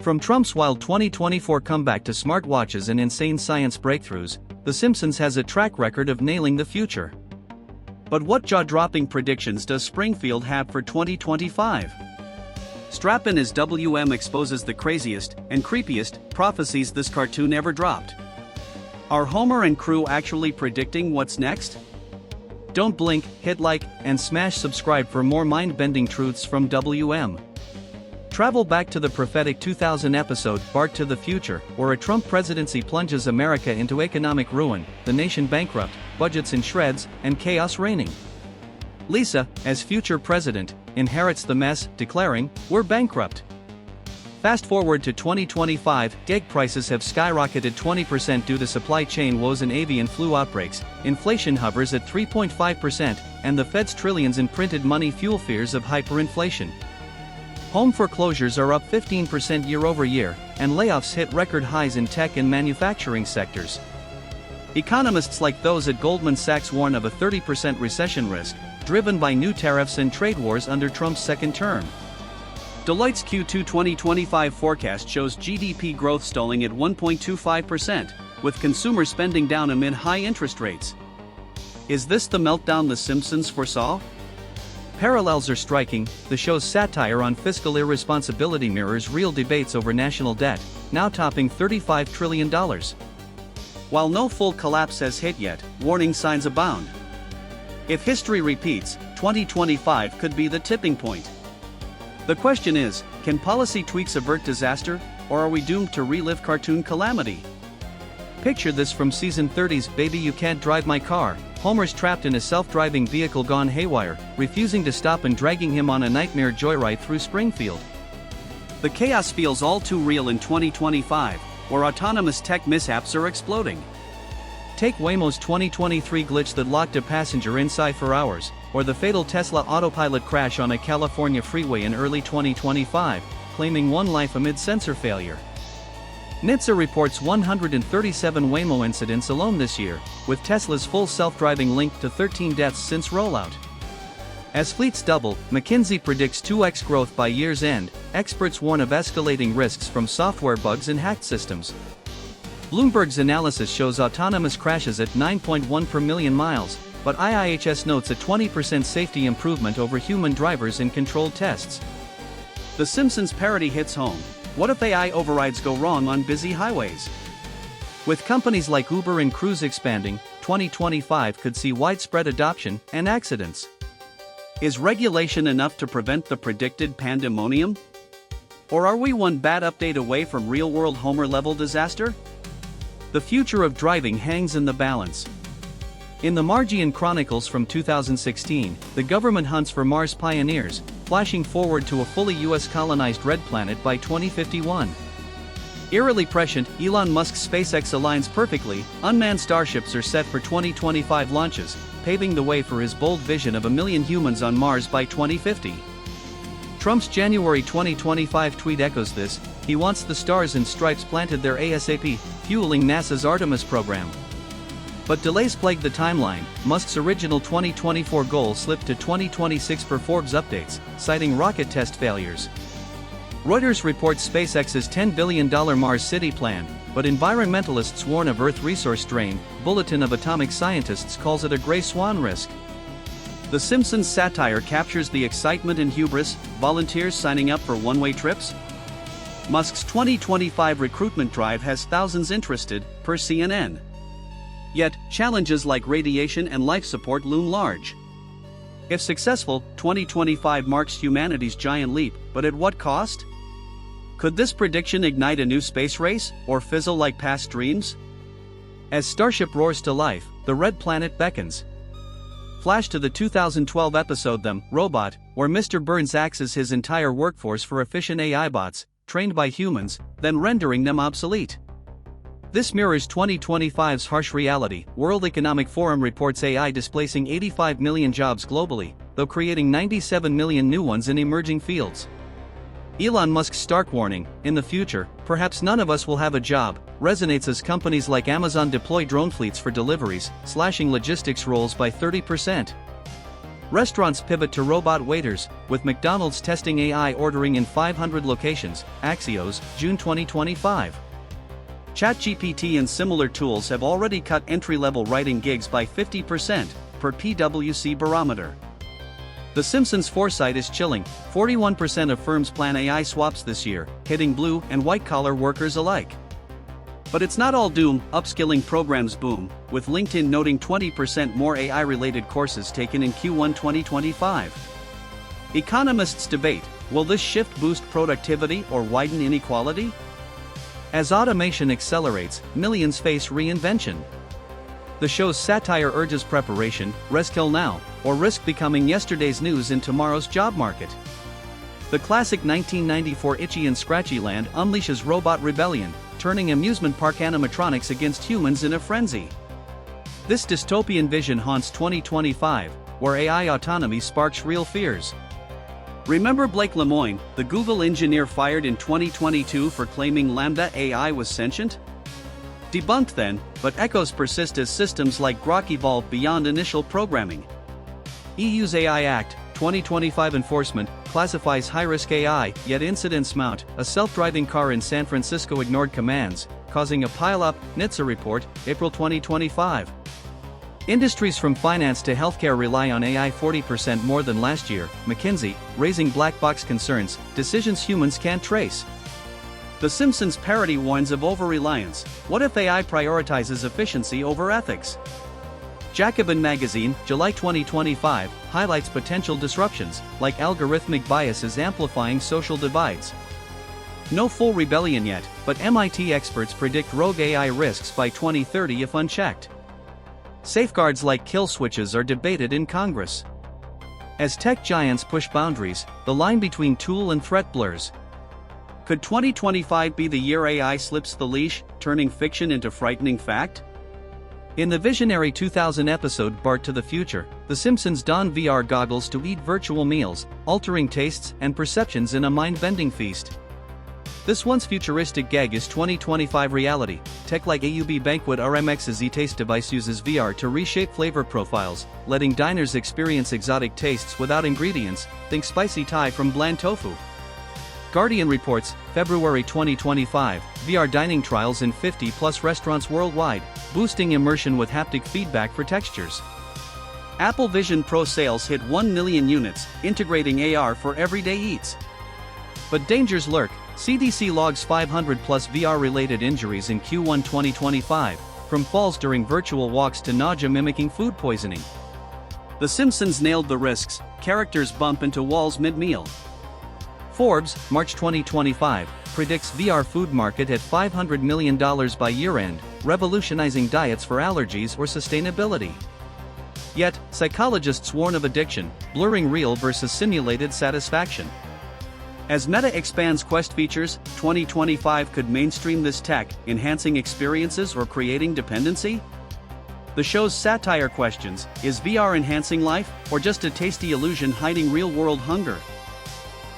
From Trump's wild 2024 comeback to smartwatches and insane science breakthroughs, The Simpsons has a track record of nailing the future. But what jaw-dropping predictions does Springfield have for 2025? Strap in as WM exposes the craziest and creepiest prophecies this cartoon ever dropped. Are Homer and crew actually predicting what's next? Don't blink, hit like, and smash subscribe for more mind-bending truths from WM. Travel back to the prophetic 2000 episode Bart to the Future, where a Trump presidency plunges America into economic ruin, the nation bankrupt, budgets in shreds, and chaos reigning. Lisa, as future president, inherits the mess, declaring, "We're bankrupt." Fast forward to 2025, egg prices have skyrocketed 20% due to supply chain woes and avian flu outbreaks, inflation hovers at 3.5%, and the Fed's trillions in printed money fuel fears of hyperinflation. Home foreclosures are up 15% year-over-year, and layoffs hit record highs in tech and manufacturing sectors. Economists like those at Goldman Sachs warn of a 30% recession risk, driven by new tariffs and trade wars under Trump's second term. Deloitte's Q2 2025 forecast shows GDP growth stalling at 1.25%, with consumer spending down amid high interest rates. Is this the meltdown The Simpsons foresaw? Parallels are striking. The show's satire on fiscal irresponsibility mirrors real debates over national debt, now topping $35 trillion. While no full collapse has hit yet, warning signs abound. If history repeats, 2025 could be the tipping point. The question is, can policy tweaks avert disaster, or are we doomed to relive cartoon calamity? Picture this from season 30's Baby You Can't Drive My Car. Homer's trapped in a self-driving vehicle gone haywire, refusing to stop and dragging him on a nightmare joyride through Springfield. The chaos feels all too real in 2025, where autonomous tech mishaps are exploding. Take Waymo's 2023 glitch that locked a passenger inside for hours, or the fatal Tesla autopilot crash on a California freeway in early 2025, claiming one life amid sensor failure. NHTSA reports 137 Waymo incidents alone this year, with Tesla's full self-driving linked to 13 deaths since rollout. As fleets double, McKinsey predicts 2x growth by year's end. Experts warn of escalating risks from software bugs and hacked systems. Bloomberg's analysis shows autonomous crashes at 9.1 per million miles, but IIHS notes a 20% safety improvement over human drivers in controlled tests. The Simpsons parody hits home. What if AI overrides go wrong on busy highways? With companies like Uber and Cruise expanding, 2025 could see widespread adoption and accidents. Is regulation enough to prevent the predicted pandemonium? Or are we one bad update away from real-world Homer-level disaster? The future of driving hangs in the balance. In the Margian Chronicles from 2016, the government hunts for Mars pioneers, flashing forward to a fully US-colonized red planet by 2051. Eerily prescient, Elon Musk's SpaceX aligns perfectly. Unmanned starships are set for 2025 launches, paving the way for his bold vision of 1 million humans on Mars by 2050. Trump's January 2025 tweet echoes this. He wants the stars and stripes planted there ASAP, fueling NASA's Artemis program. But delays plague the timeline. Musk's original 2024 goal slipped to 2026 per Forbes updates, citing rocket test failures. Reuters reports SpaceX's $10 billion Mars City plan, but environmentalists warn of Earth resource drain. Bulletin of Atomic Scientists calls it a gray swan risk. The Simpsons satire captures the excitement and hubris, volunteers signing up for one-way trips. Musk's 2025 recruitment drive has thousands interested, per CNN. Yet, challenges like radiation and life support loom large. If successful, 2025 marks humanity's giant leap, but at what cost? Could this prediction ignite a new space race, or fizzle like past dreams? As Starship roars to life, the red planet beckons. Flash to the 2012 episode Them, Robot, where Mr. Burns axes his entire workforce for efficient AI bots, trained by humans, then rendering them obsolete. This mirrors 2025's harsh reality. World Economic Forum reports AI displacing 85 million jobs globally, though creating 97 million new ones in emerging fields. Elon Musk's stark warning, in the future, perhaps none of us will have a job, resonates as companies like Amazon deploy drone fleets for deliveries, slashing logistics roles by 30%. Restaurants pivot to robot waiters, with McDonald's testing AI ordering in 500 locations, Axios, June 2025. ChatGPT and similar tools have already cut entry-level writing gigs by 50%, per PwC barometer. The Simpsons foresight is chilling. 41% of firms plan AI swaps this year, hitting blue and white-collar workers alike. But it's not all doom. Upskilling programs boom, with LinkedIn noting 20% more AI-related courses taken in Q1 2025. Economists debate, will this shift boost productivity or widen inequality? As automation accelerates, millions face reinvention. The show's satire urges preparation, reskill now, or risk becoming yesterday's news in tomorrow's job market. The classic 1994 Itchy and Scratchy Land unleashes robot rebellion, turning amusement park animatronics against humans in a frenzy. This dystopian vision haunts 2025, where AI autonomy sparks real fears. Remember Blake Lemoine, the Google engineer fired in 2022 for claiming Lambda AI was sentient? Debunked then, but echoes persist as systems like Grok evolve beyond initial programming. EU's AI Act, 2025 enforcement, classifies high-risk AI, yet incidents mount. A self-driving car in San Francisco ignored commands, causing a pile-up, NHTSA report, April 2025. Industries from finance to healthcare rely on AI 40% more than last year, McKinsey, raising black box concerns, decisions humans can't trace. The Simpsons parody warns of over-reliance. What if AI prioritizes efficiency over ethics? Jacobin magazine, July 2025, highlights potential disruptions, like algorithmic biases amplifying social divides. No full rebellion yet, but MIT experts predict rogue AI risks by 2030 if unchecked. Safeguards like kill switches are debated in Congress. As tech giants push boundaries, the line between tool and threat blurs. Could 2025 be the year AI slips the leash, turning fiction into frightening fact? In the visionary 2000 episode Bart to the Future, The Simpsons don VR goggles to eat virtual meals, altering tastes and perceptions in a mind-bending feast. This once futuristic gag is 2025 reality. Tech like AUB Banquet RMX's e-taste device uses VR to reshape flavor profiles, letting diners experience exotic tastes without ingredients, think spicy Thai from bland tofu. Guardian reports, February 2025, VR dining trials in 50-plus restaurants worldwide, boosting immersion with haptic feedback for textures. Apple Vision Pro sales hit 1 million units, integrating AR for everyday eats. But dangers lurk. CDC logs 500-plus VR-related injuries in Q1 2025, from falls during virtual walks to nausea-mimicking food poisoning. The Simpsons nailed the risks. Characters bump into walls mid-meal. Forbes, March 2025, predicts VR food market at $500 million by year-end, revolutionizing diets for allergies or sustainability. Yet, psychologists warn of addiction, blurring real versus simulated satisfaction. As Meta expands Quest features, 2025 could mainstream this tech, enhancing experiences or creating dependency? The show's satire questions, is VR enhancing life, or just a tasty illusion hiding real-world hunger?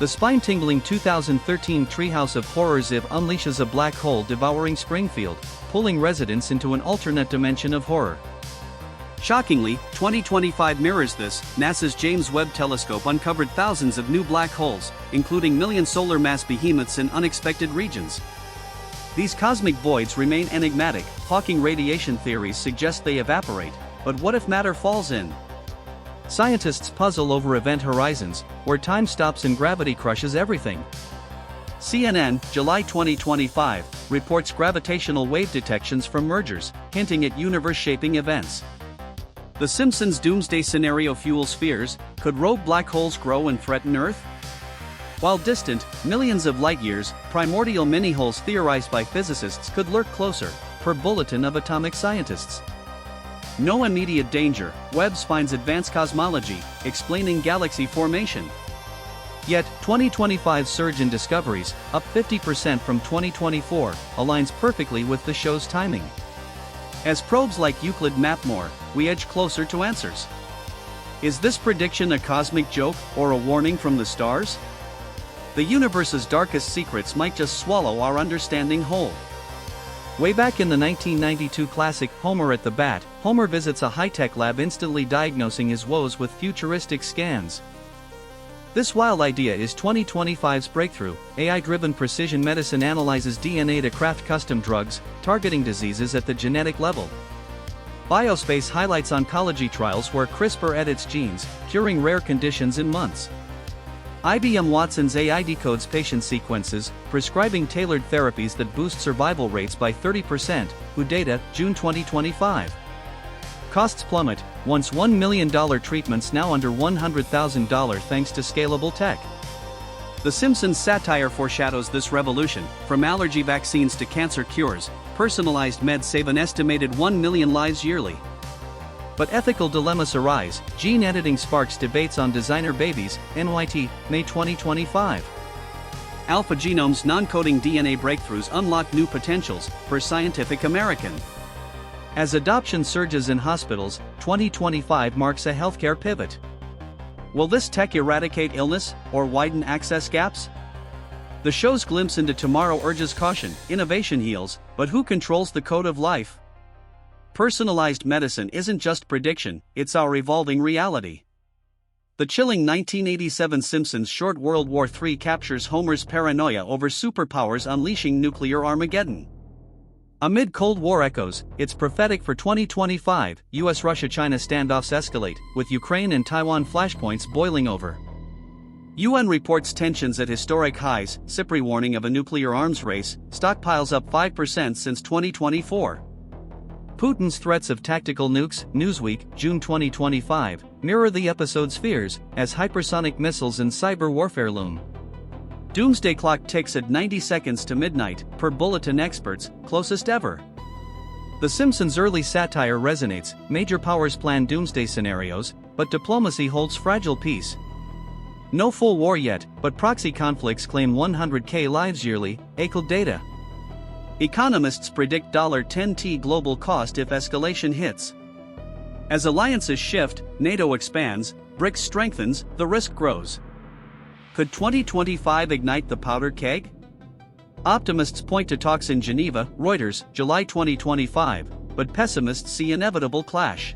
The spine-tingling 2013 Treehouse of Horrors unleashes a black hole devouring Springfield, pulling residents into an alternate dimension of horror. Shockingly, 2025 mirrors this. NASA's James Webb Telescope uncovered thousands of new black holes, including million solar mass behemoths in unexpected regions. These cosmic voids remain enigmatic. Hawking radiation theories suggest they evaporate, but what if matter falls in? Scientists puzzle over event horizons, where time stops and gravity crushes everything. CNN, July 2025, reports gravitational wave detections from mergers, hinting at universe-shaping events. The Simpsons doomsday scenario fuels fears. Could rogue black holes grow and threaten Earth? While distant, millions of light-years, primordial mini-holes theorized by physicists could lurk closer, per Bulletin of Atomic Scientists. No immediate danger. Webb finds advanced cosmology, explaining galaxy formation. Yet, 2025's surge in discoveries, up 50% from 2024, aligns perfectly with the show's timing. As probes like Euclid map more, we edge closer to answers. Is this prediction a cosmic joke, or a warning from the stars? The universe's darkest secrets might just swallow our understanding whole. Way back in the 1992 classic Homer at the Bat, Homer visits a high-tech lab instantly diagnosing his woes with futuristic scans. This wild idea is 2025's breakthrough. AI-driven precision medicine analyzes DNA to craft custom drugs, targeting diseases at the genetic level. Biospace highlights oncology trials where CRISPR edits genes, curing rare conditions in months. IBM Watson's AI decodes patient sequences, prescribing tailored therapies that boost survival rates by 30%. WHO data, June 2025. Costs plummet, once $1 million treatments now under $100,000 thanks to scalable tech. The Simpsons satire foreshadows this revolution. From allergy vaccines to cancer cures, personalized meds save an estimated 1 million lives yearly. But ethical dilemmas arise. Gene editing sparks debates on designer babies. NYT, May 2025. Alpha Genome's non-coding DNA breakthroughs unlock new potentials for Scientific American. As adoption surges in hospitals, 2025 marks a healthcare pivot. Will this tech eradicate illness or widen access gaps? The show's glimpse into tomorrow urges caution. Innovation heals, but who controls the code of life? Personalized medicine isn't just prediction, it's our evolving reality. The chilling 1987 Simpsons short World War III captures Homer's paranoia over superpowers unleashing nuclear Armageddon. Amid Cold War echoes, it's prophetic for 2025. US-Russia-China standoffs escalate, with Ukraine and Taiwan flashpoints boiling over. UN reports tensions at historic highs. SIPRI warning of a nuclear arms race. Stockpiles up 5% since 2024. Putin's threats of tactical nukes, Newsweek, June 2025, mirror the episode's fears, as hypersonic missiles and cyber warfare loom. Doomsday clock ticks at 90 seconds to midnight, per bulletin experts, closest ever. The Simpsons' early satire resonates. Major powers plan doomsday scenarios, but diplomacy holds fragile peace. No full war yet, but proxy conflicts claim 100,000 lives yearly, ACL data. Economists predict $10T global cost if escalation hits. As alliances shift, NATO expands, BRICS strengthens, the risk grows. Could 2025 ignite the powder keg? Optimists point to talks in Geneva, Reuters, July 2025, but pessimists see inevitable clash.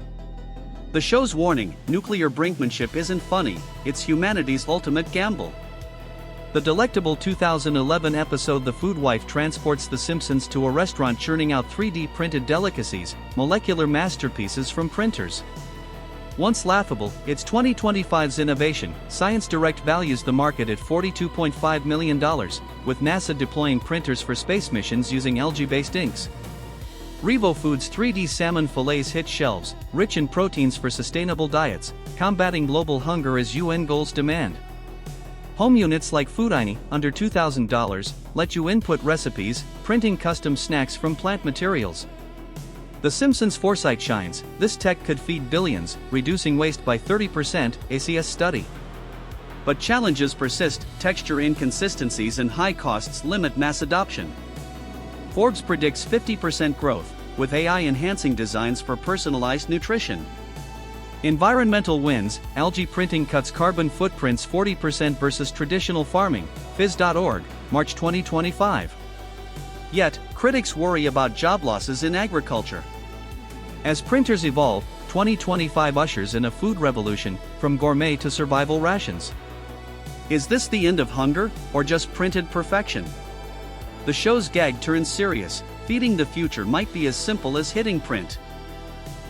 The show's warning, nuclear brinkmanship isn't funny, it's humanity's ultimate gamble. The delectable 2011 episode The Food Wife transports The Simpsons to a restaurant churning out 3D printed delicacies, molecular masterpieces from printers. Once laughable, it's 2025's innovation. Science Direct values the market at $42.5 million, with NASA deploying printers for space missions using algae-based inks. Revo Foods' 3D salmon fillets hit shelves, rich in proteins for sustainable diets, combating global hunger as UN goals demand. Home units like Foodini, under $2,000, let you input recipes, printing custom snacks from plant materials. The Simpsons' foresight shines. This tech could feed billions, reducing waste by 30%, ACS study. But challenges persist. Texture inconsistencies and high costs limit mass adoption. Forbes predicts 50% growth, with AI enhancing designs for personalized nutrition. Environmental wins. Algae printing cuts carbon footprints 40% versus traditional farming. Phys.org, March 2025. Yet, critics worry about job losses in agriculture. As printers evolve, 2025 ushers in a food revolution, from gourmet to survival rations. Is this the end of hunger, or just printed perfection? The show's gag turns serious. Feeding the future might be as simple as hitting print.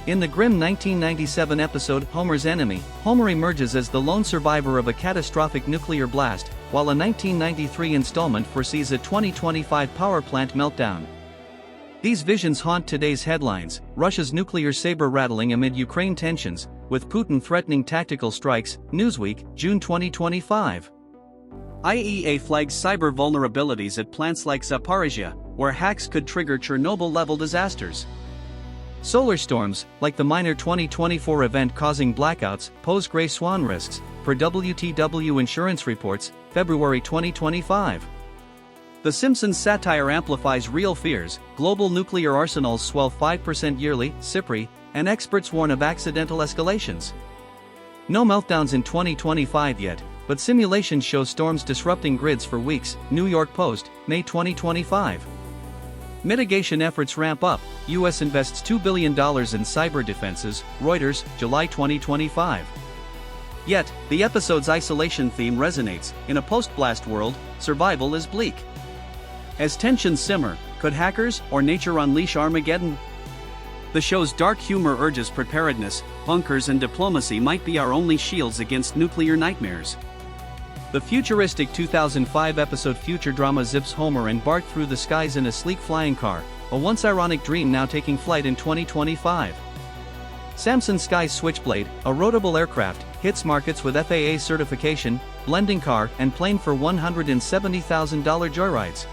In the grim 1997 episode Homer's Enemy, Homer emerges as the lone survivor of a catastrophic nuclear blast, while a 1993 installment foresees a 2025 power plant meltdown. These visions haunt today's headlines. Russia's nuclear saber rattling amid Ukraine tensions, with Putin threatening tactical strikes. Newsweek, June 2025. IEA flags cyber vulnerabilities at plants like Zaporizhia, where hacks could trigger Chernobyl-level disasters. Solar storms, like the minor 2024 event causing blackouts, pose gray swan risks, per WTW insurance reports, February 2025. The Simpsons satire amplifies real fears. Global nuclear arsenals swell 5% yearly, SIPRI, and experts warn of accidental escalations. No meltdowns in 2025 yet, but simulations show storms disrupting grids for weeks. New York Post, May 2025. Mitigation efforts ramp up, US invests $2 billion in cyber defenses, Reuters, July 2025. Yet, the episode's isolation theme resonates. In a post-blast world, survival is bleak. As tensions simmer, could hackers or nature unleash Armageddon? The show's dark humor urges preparedness. Bunkers and diplomacy might be our only shields against nuclear nightmares. The futuristic 2005 episode Future Drama zips Homer and Bart through the skies in a sleek flying car, a once ironic dream now taking flight in 2025. Samsung Sky Switchblade, a rotatable aircraft, hits markets with FAA certification, blending car and plane for $170,000 joyrides.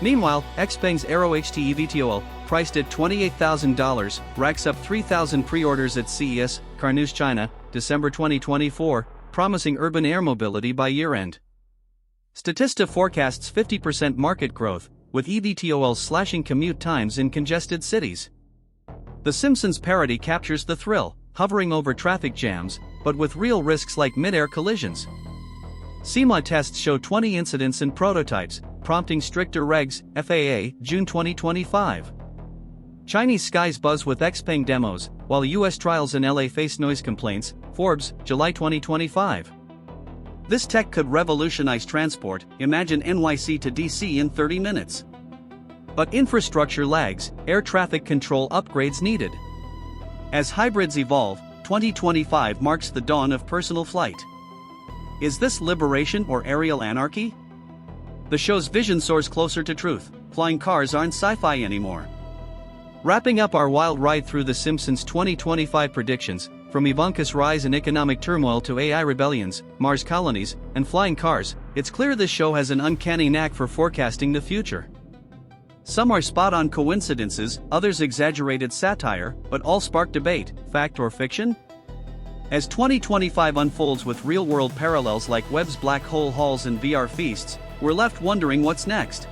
Meanwhile, Xpeng's Aero HT eVTOL, priced at $28,000, racks up 3,000 pre-orders at CES, Car News China, December 2024, promising urban air mobility by year-end. Statista forecasts 50% market growth, with eVTOLs slashing commute times in congested cities. The Simpsons parody captures the thrill, hovering over traffic jams, but with real risks like mid-air collisions. SEMA tests show 20 incidents in prototypes, prompting stricter regs, FAA, June 2025. Chinese skies buzz with Xpeng demos, while US trials in LA face noise complaints, Forbes, July 2025. This tech could revolutionize transport, imagine NYC to DC in 30 minutes. But infrastructure lags, air traffic control upgrades needed. As hybrids evolve, 2025 marks the dawn of personal flight. Is this liberation or aerial anarchy? The show's vision soars closer to truth. Flying cars aren't sci-fi anymore. Wrapping up our wild ride through The Simpsons 2025 predictions, from Ivanka's rise in economic turmoil to AI rebellions, Mars colonies, and flying cars, it's clear this show has an uncanny knack for forecasting the future. Some are spot-on coincidences, others exaggerated satire, but all spark debate, fact or fiction? As 2025 unfolds with real-world parallels like Webb's black hole halls and VR feasts, we're left wondering what's next.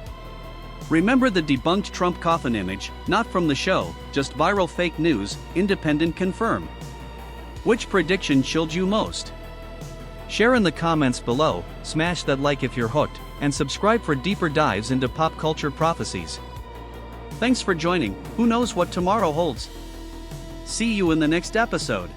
Remember the debunked Trump coffin image, not from the show, just viral fake news, independent confirm. Which prediction chilled you most? Share in the comments below, smash that like if you're hooked, and subscribe for deeper dives into pop culture prophecies. Thanks for joining. Who knows what tomorrow holds? See you in the next episode.